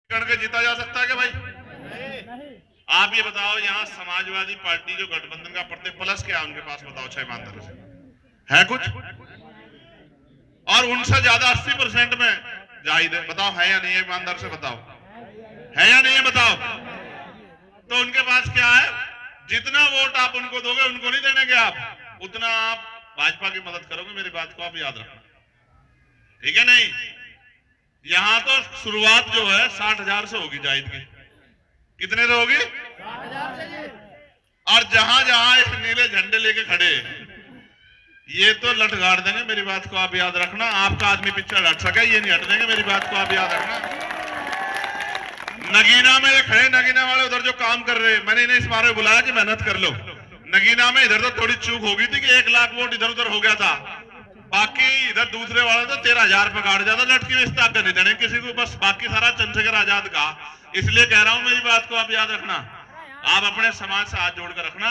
के जीता जा सकता है क्या भाई? आप ये बताओ, यहाँ समाजवादी पार्टी जो गठबंधन का प्रत्येक प्लस क्या है उनके पास, बताओ 6 ईमानदार से है कुछ? और उनसे ज्यादा 80% में जाहिद है। बताओ है या नहीं है? ईमानदार से बताओ है या नहीं है? बताओ। तो उनके पास क्या है? जितना वोट आप उनको दोगे उनको नहीं देने के आप, उतना आप भाजपा की मदद करोगे। मेरी बात को आप याद रखना, ठीक है? नहीं, यहां तो शुरुआत जो है 60,000 से होगी जाहिद की। कितने से होगी? 60,000 से। और जहां जहां इस नीले झंडे लेके खड़े ये तो लट गाड़ देंगे। मेरी बात को आप याद रखना। आपका आदमी पीछे हट सके, ये नहीं हट देंगे। मेरी बात को आप याद रखना। नगीना में ये खड़े, नगीना वाले उधर जो काम कर रहे, मैंने इन्हें इस बारे में बुलाया कि मेहनत कर लो। नगीना में इधर तो थोड़ी चूक हो गई थी कि 1 लाख वोट इधर उधर हो गया था, बाकी इधर दूसरे वाले तो 13,000 पे काट जाता। लटकी में इस ताकत नहीं देने किसी को, बस बाकी सारा चंद्रशेखर आजाद का। इसलिए कह रहा हूं, मेरी बात को आप याद रखना। आप अपने समाज से हाथ जोड़कर रखना।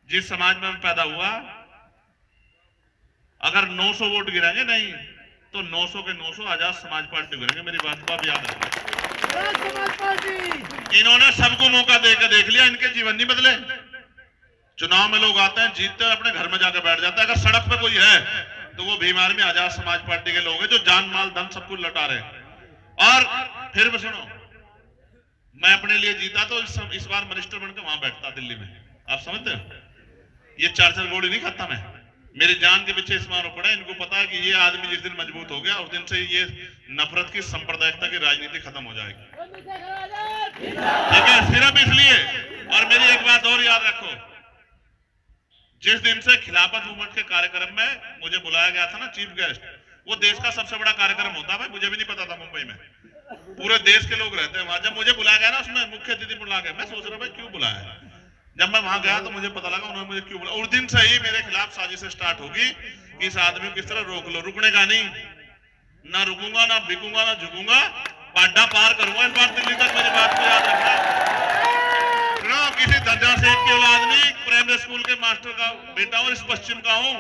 जिस समाज में पैदा हुआ, अगर 900 वोट गिरेंगे नहीं तो 900 के 900 आजाद समाज पार्टी गिरेंगे। मेरी बात को आप याद रखना। इन्होंने सबको मौका देकर देख लिया, इनके जीवन नहीं बदले। चुनाव में लोग आते हैं, जीतते हैं, अपने घर में जाकर बैठ जाता है। अगर सड़क पे कोई है तो वो भीम आर्मी आजाद समाज पार्टी के लोग हैं जो जान माल धन सब कुछ लौटा रहे हैं। और फिर भी सुनो, मैं अपने लिए जीता तो इस बार मिनिस्टर बनकर वहां बैठता दिल्ली में। आप समझते हो? ये 4 गोली नहीं खाता मैं। मेरी जान के पीछे इस बार पड़ा है। इनको पता है कि ये आदमी जिस दिन मजबूत हो गया उस दिन से ये नफरत की, सांप्रदायिकता की राजनीति खत्म हो जाएगी। ठीक है? सिर्फ इसलिए। और मेरी एक बात और याद रखो, जिस दिन से खिलाफत मूवमेंट के कार्यक्रम में मुझे बुलाया गया था ना चीफ गेस्ट, वो देश का सबसे बड़ा कार्यक्रम होता है भाई। मुझे भी नहीं पता था, मुंबई में पूरे देश के लोग रहते हैं वहां। जब मुझे बुलाया गया ना, उसमें मुख्य अतिथि बुला गया, मैं सोच रहा भाई क्यों बुलाया है। जब मैं वहां गया तो मुझे पता लगा उन्होंने मुझे क्यों बुलाया। उस दिन से ही मेरे खिलाफ साजिश स्टार्ट होगी कि इस आदमी को किस तरह रोक लो। रुकने का नहीं, ना रुकूंगा, ना बिकूंगा, ना झुकूंगा, पाड्डा पार करूंगा इस बार दिल्ली तक। मेरी बात को याद रखना। किसी दर्जा सेठ की औलाद नहीं, प्राइमरी स्कूल के मास्टर का बेटा और इस पश्चिम का हूं।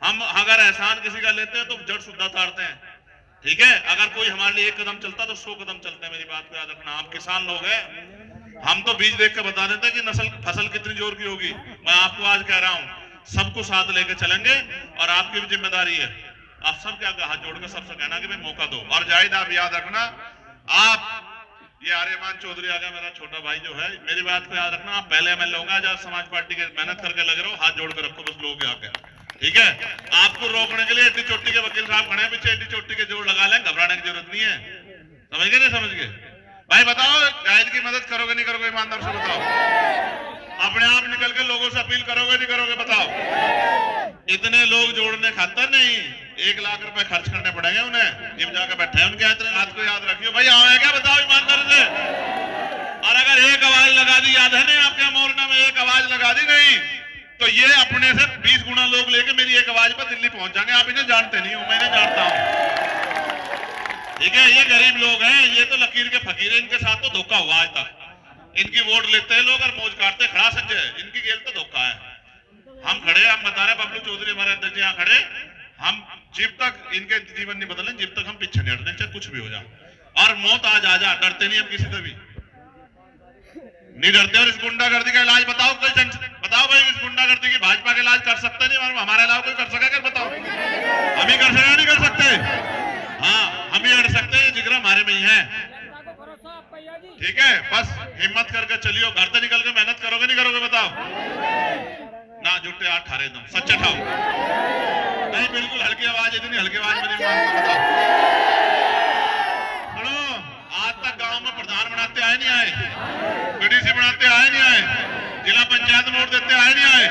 हम अगर एहसान किसी का लेते हैं तो जड़ सुद्धा तारते हैं। ठीक है? अगर कोई हमारे लिए 1 कदम चलता तो 100 कदम चलते हैं। मेरी बात को याद रखना। आप किसान लोग हैं, हम तो बीज देख कर बता देते हैं कि फसल कितनी जोर की होगी। मैं आपको आज कह रहा हूं, सबको साथ लेकर चलेंगे और आपकी भी जिम्मेदारी है। आप सब क्या हाथ जोड़कर सबसे कहना कि भाई मौका दो। और जाहिद आप याद रखना, आप ये आर्यमान चौधरी आ गया, मेरा छोटा भाई जो है, मेरी बात को याद रखना। आप पहले एमएलए होंगे, आजाद समाज पार्टी के मेहनत करके लगे रहो, हाथ जोड़कर रखो बस लोग आके। ठीक है? आपको रोकने के लिए एड्डी चोटी के वकील साहब खड़े हैं पीछे, एड्डी चोटी के जोड़ लगा लें, घबराने की जरूरत नहीं है। समझ गए? नहीं समझ गए? भाई बताओ, जाहिद की मदद करोगे नहीं करोगे? ईमानदार से बताओ। अपने आप निकल के लोगों से अपील करोगे नहीं करोगे? बताओ। इतने लोग जोड़ने खातर नहीं, 1 लाख रुपए खर्च करने पड़ेंगे उन्हें। जिम जाकर बैठे हैं उनके हाथ को याद रखियो भाई। आवे क्या? बताओ ईमानदार से। और अगर एक आवाज लगा दी, याद है नहीं आपके मोरना में एक आवाज लगा दी नहीं तो ये अपने से 20 गुना लोग लेके मेरी एक आवाज पर दिल्ली पहुंच जाएंगे। आप इन्हें जानते नहीं हो, मैं इन्हें जानता हूं। ठीक है? ये गरीब लोग हैं, ये तो लकीर के फकीर है। इनके साथ तो धोखा हुआ आज तक। इनकी वोट लेते हैं लोग और मौज काटते। खड़ा संजय, इनकी खेल तो धोखा है। हम खड़े, हम बता रहे बबलू चौधरी हमारे अध्यक्ष यहाँ खड़े, हम जब तक इनके जीवन नहीं बदलें, जब तक हम पीछे नहीं हटने, चाहे कुछ भी हो जाए। और मौत आज आ जा, डरते नहीं हम किसी से भी नहीं डरते। और इस गुंडागर्दी का इलाज बताओ, कोई बताओ भाई, इस गुंडागर्दी की भाजपा का इलाज कर सकते नहीं? हमारे अलावा कोई कर सकेगा? बताओ। हम ही कर सके नहीं कर सकते? हाँ, हम ही हट सकते हैं, जिगरा हमारे में ही है। ठीक है? बस हिम्मत करके चलियो। घर से निकल के मेहनत करोगे नहीं करोगे? बताओ ना। जुटे 8 ठारे दम सच्चे ठाओ नहीं, बिल्कुल हल्की आवाज, इतनी हल्की आवाज में नहीं मानूंगा। बताओ। सुनो, आज तक गांव में प्रधान बनाते आए नहीं आए, बीडीसी बनाते आए नहीं आए, जिला पंचायत वोट देते आए नहीं आए,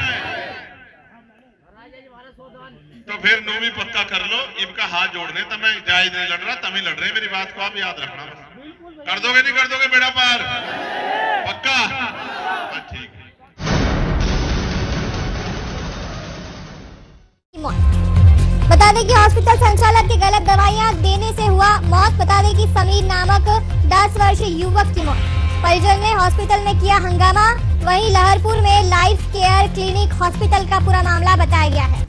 तो फिर नूमी पक्का कर लो। इनका हाथ जोड़ने तो मैं जायज नहीं लड़ रहा, तभी लड़ रहे। मेरी बात को आप याद रखना। कर दोगे नहीं कर दोगे बेड़ा पार? पक्का? ठीक है। बता दें कि हॉस्पिटल संचालक की गलत दवाइयां देने से हुआ मौत। बता दें कि समीर नामक 10 वर्षीय युवक की मौत। परिजन ने हॉस्पिटल में किया हंगामा। वहीं लहरपुर में लाइफ केयर क्लिनिक हॉस्पिटल का पूरा मामला बताया गया है।